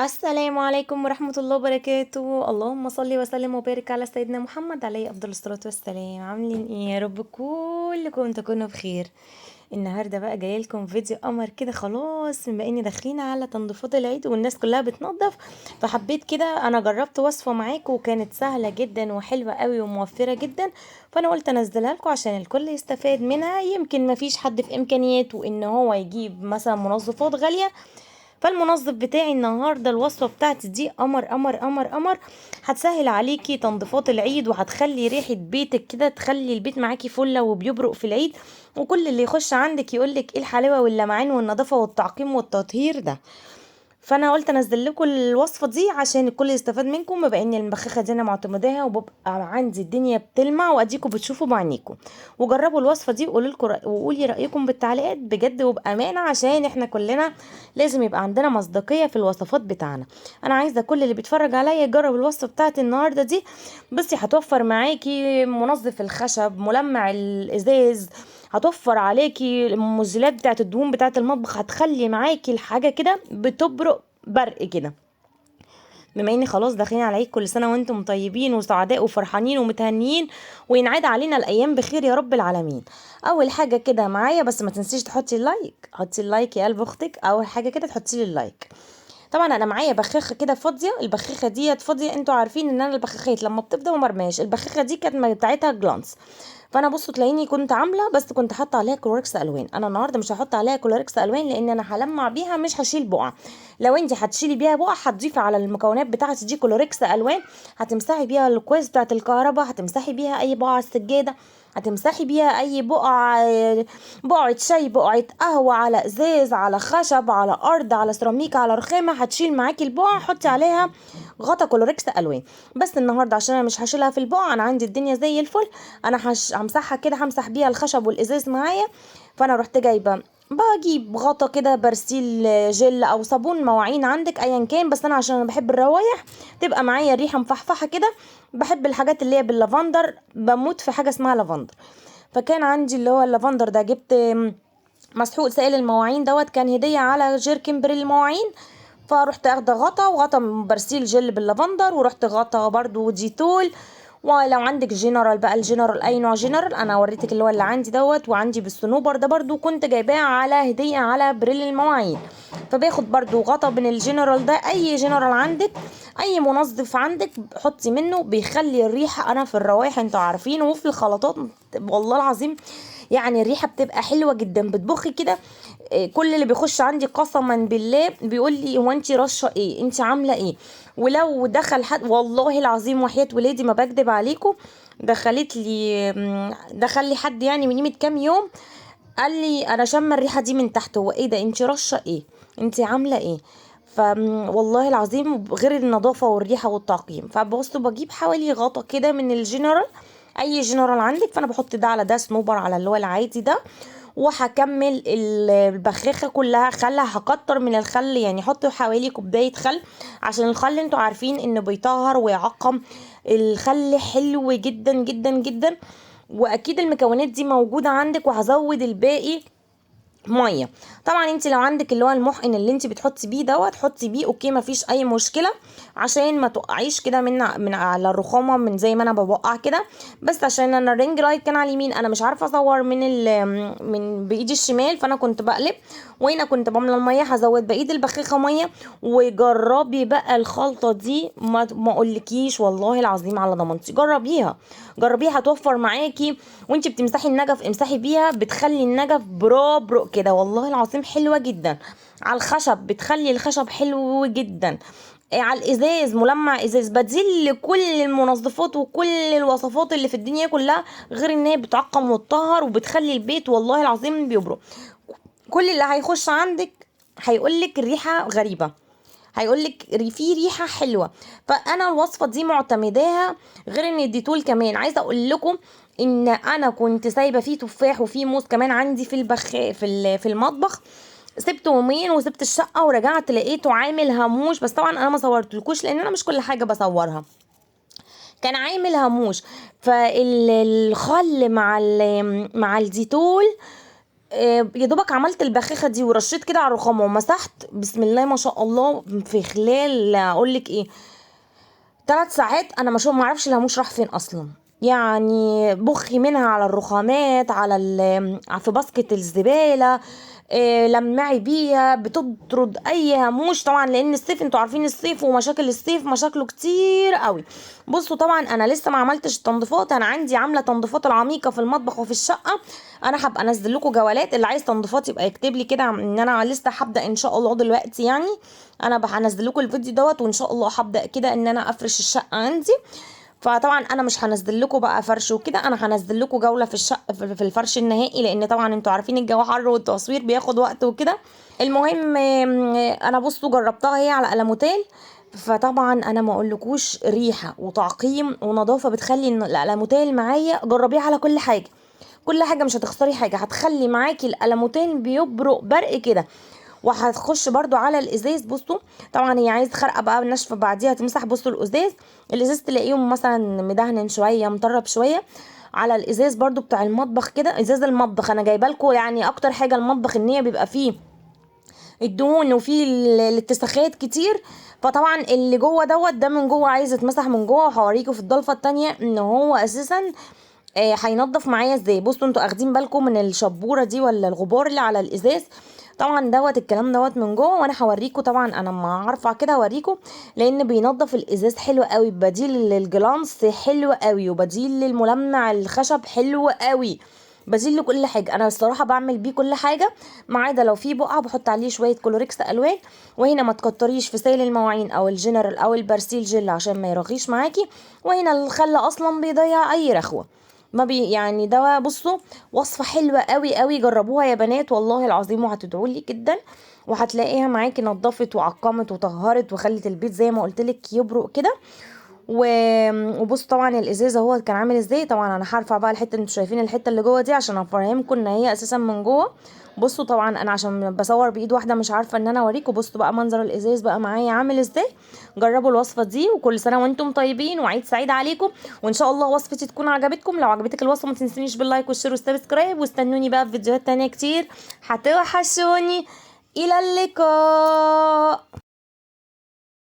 السلام عليكم ورحمة الله وبركاته. اللهم صل وسلم وبارك على سيدنا محمد عليه أفضل الصلاة والسلام. عاملين ايه يا رب؟ كلكم تكونوا بخير. النهاردة بقى جاية لكم فيديو قمر كده، خلاص بما اني داخلين على تنظيفات العيد والناس كلها بتنظف، فحبيت كده انا جربت وصفة معاكم وكانت سهلة جدا وحلوة قوي وموفرة جدا، فانا قلت انزلها لكم عشان الكل يستفاد منها. يمكن مفيش حد في امكانياته ان هو يجيب مثلا منظفات غالية، فالمنظف بتاعي النهارده الوصفه بتاعتي دي قمر قمر قمر قمر. هتسهل عليكي تنظيفات العيد وهتخلي ريحه بيتك كده، تخلي البيت معاكي فله وبيبرق في العيد، وكل اللي يخش عندك يقولك ايه الحلاوه واللمعان والنظافه والتعقيم والتطهير ده. فانا قلت انزل لكم الوصفه دي عشان الكل يستفاد منكم، بما ان المبخخه دي انا معتمداها وببقى عندي الدنيا بتلمع واديكم بتشوفوا بعينيكم. وجربوا الوصفه دي وقولوا لكم وقولي رايكم بالتعليقات بجد وبامانه، عشان احنا كلنا لازم يبقى عندنا مصداقيه في الوصفات بتاعنا. انا عايزه كل اللي بيتفرج عليا يجرب الوصفه بتاعت النهارده دي. بصي، هتوفر معاكي منظف الخشب، ملمع الازاز، هتوفر عليكي المنزلات بتاعت الدهون بتاعت المطبخ، هتخلي معاكي الحاجه كده بتبرق برق كده. بما اني خلاص داخلين على العيد، كل سنه وانتم طيبين وسعداء وفرحانين ومتهنيين، وينعاد علينا الايام بخير يا رب العالمين. اول حاجه كده معايا، بس ما تنسيش تحطي اللايك، حطي اللايك يا قلب اختك، اول حاجه كده تحطي لي اللايك. طبعا انا معايا بخاخه كده فاضيه، البخاخه ديت فاضيه، انتوا عارفين ان انا البخاخات لما بتفضى ومرماش، البخاخه دي كانت بتاعتها جلانس. فانا بصوا تلاقيني كنت عامله، بس كنت حاطه عليها كلوركس الوان. انا النهارده مش هحط عليها كلوركس الوان لان انا هلمع بيها مش هشيل بقع. لو انت هتشيلي بيها بقع هتضيفي على المكونات بتاعتي دي كلوركس الوان، هتمسحي بيها الكويس بتاعت الكهرباء، هتمسحي بيها اي بقعه على السجاده، هتمسحي بيها اي بقعه، بقعه شاي، بقعه قهوه، على ازاز، على خشب، على ارض، على سيراميك، على رخامه، هتشيل معاكي البقعه. حطي عليها غطا كلوركس الوان. بس النهارده عشان انا مش هشيلها في البقعه، انا عندي الدنيا زي الفل، انا همسحها كده، همسح بيها الخشب والازاز معايا. فانا رحت جايبه، بجيب غطا كده برسيل جل او صابون مواعين عندك ايا كان، بس انا عشان انا بحب الروايح تبقى معايا الريحه مفحفحه كده، بحب الحاجات اللي هي باللافندر، بموت في حاجه اسمها لافندر. فكان عندي اللي هو اللافندر ده، جبت مسحوق سائل المواعين دوت، كان هديه على جيركن بريل المواعين. فرحت اخده غطا، وغطا برسيل جل باللافندر، ورحت غطا برضو ديتول. ولو عندك جنرال بقى، الجنرال اي نوع جنرال، انا وريتك اللي هو اللي عندي دوت، وعندي بالصنوبر ده برضو كنت جايباه على هديه على بريل المواعين. فباخد برضو غطا من الجنرال ده، اي جنرال عندك، اي منظف عندك حطي منه، بيخلي الريحه، انا في الروايح انتوا عارفين وفي الخلطات والله العظيم يعني الريحه بتبقى حلوه جدا، بتبخي كده. كل اللي بيخش عندي قسما بالله بيقول لي هو انت رشه ايه، انت عامله ايه. ولو دخل حد والله العظيم وحياة ولادي ما بكدب عليكم، دخل لي حد يعني من قيمه كام يوم، قال لي انا شامه الريحه دي من تحت، هو ايه ده، انت رشه ايه، انت عامله ايه. والله العظيم غير النظافه والريحه والتعقيم. فبصوا بجيب حوالي غطا كده من الجنرال، اي جنرال عندك، فانا بحط ده على ده، صنوبر على اللي هو العادي ده. وهكمل البخاخه كلها خل، هكتر من الخل يعني، حطوا حوالي كوبايه خل، عشان الخل انتوا عارفين انه بيطهر ويعقم. الخل حلو جدا جدا جدا، واكيد المكونات دي موجوده عندك، وهزود الباقي ميه. طبعا انت لو عندك اللي هو المحقن اللي انت بتحطي بيه دوت، حطي بيه اوكي، مفيش اي مشكله، عشان ما تقعيش كده من على الرخامه، من زي ما انا بوقع كده. بس عشان انا الرينج لايت كان على اليمين، انا مش عارفه اصور من بايدي الشمال، فانا كنت بقلب، وهنا كنت بملى الميه، هزود بايد البخاخه ميه. وجربي بقى الخلطه دي، ما اقولكيش والله العظيم على ضمانتي، جربيها، جربيها هتوفر معاكي. وانت بتمسحي النجف امسحي بيها، بتخلي النجف برابرق كده، والله العظيم حلوه جدا. على الخشب بتخلي الخشب حلو جدا. على الازاز، ملمع ازاز، بديل كل المنظفات وكل الوصفات اللي في الدنيا كلها، غير ان هي بتعقم وتطهر وبتخلي البيت والله العظيم بيبرق. كل اللي هيخش عندك هيقولك الريحه غريبه، هيقولك في ريحه حلوه. فانا الوصفه دي معتمداها. غير ان الديتول كمان عايزه اقول لكم ان انا كنت سايبه فيه تفاح وفيه موز كمان عندي في المطبخ، سبت يومين وسبت الشقه ورجعت لقيته عامل هاموش، بس طبعا انا ما صورتلكوش لان انا مش كل حاجه بصورها. كان عامل هاموش. فالخل مع الديتول يا دوبك عملت البخاخه دي ورشيت كده على الرخامه ومسحت، بسم الله ما شاء الله، في خلال اقول لك ايه 3 ساعات انا ما اعرفش الهاموش راح فين اصلا. يعني بخي منها على الرخامات، على في باسكت الزباله، لمعي بيها بتطرد اي هاموش طبعا، لان الصيف انتوا عارفين الصيف ومشاكل الصيف مشاكله كتير قوي. بصوا طبعا انا لسه ما عملتش تنظيفات، انا عندي عامله تنظيفات العميقه في المطبخ وفي الشقه. انا هبقى انزل لكم جولات، اللي عايز تنظيفات يبقى يكتب لي كده ان انا لسه هبدا ان شاء الله دلوقتي يعني. انا هنزل لكم الفيديو دوت، وان شاء الله هبدا كده ان انا افرش الشقه عندي. فطبعا انا مش هنزل لكم بقى فرش وكده، انا هنزل لكم جوله في الشقه في الفرش النهائي، لان طبعا انتوا عارفين الجو حر والتصوير بياخد وقت وكده. المهم انا بصوا جربتها هي على قلموتيل. فطبعا انا ما اقولكوش ريحه وتعقيم ونظافه بتخلي ان القلموتيل معايا، جربيه على كل حاجه. كل حاجه مش هتخسري حاجه، هتخلي معاكي القلموتيل بيبرق برق كده. وهتخش برضو على الازاز. بصوا طبعا هي عايز خرقه بقى ناشفه بعديها تمسح. بصوا الازاز تلاقيهم مثلا مدهن شويه مطرب شويه على الازاز برضو بتاع المطبخ كده. ازاز المطبخ انا جايبه لكم يعني اكتر حاجه المطبخ ان هي بيبقى فيه الدهون وفيه الاتساخات كتير. فطبعا اللي جوه دوت ده من جوه عايز يتمسح من جوه، وهوريكم في الضلفه التانية ان هو اساسا هينضف معايا ازاي. بصوا انتوا اخدين بالكم من الشبوره دي ولا الغبار اللي على الازاز؟ طبعا دوت الكلام دوت من جوه، وانا هوريكم طبعا انا ما هرفع كده هوريكم، لان بينضف الازاز حلو قوي، بديل للجلانس حلو قوي، وبديل للملمع الخشب حلو قوي، بديل لكل حاجه. انا الصراحه بعمل بيه كل حاجه، ما عدا لو في بقعه بحط عليه شويه كلوريكس الوان. وهنا ما تكتريش في سائل المواعين او الجنرال او البرسيل جل عشان ما يرغيش معاكي. وهنا الخل اصلا بيضيع اي رخوه، ما بي يعني ده. بصوا وصفة حلوة قوي قوي، جربوها يا بنات والله العظيم وهتدعوا لي جدا. وهتلاقيها معاكي نضفت وعقمت وطهرت وخلت البيت زي ما قلت لك يبرق كده. وبصوا طبعا الازازه هو كان عامل ازاي. طبعا انا هرفع بقى الحته، انتوا شايفين الحته اللي جوه دي عشان افهمكم ان هي اساسا من جوه. بصوا طبعا انا عشان بصور بايد واحده مش عارفه ان انا اوريكم. بصوا بقى منظر الازاز بقى معايا عامل ازاي. جربوا الوصفه دي، وكل سنه وانتم طيبين وعيد سعيد عليكم. وان شاء الله وصفتي تكون عجبتكم. لو عجبتك الوصفه ما تنسونيش باللايك والشير والسبسكرايب، واستنوني بقى في فيديوهات تانية كتير هتوحشوني. الى اللقاء.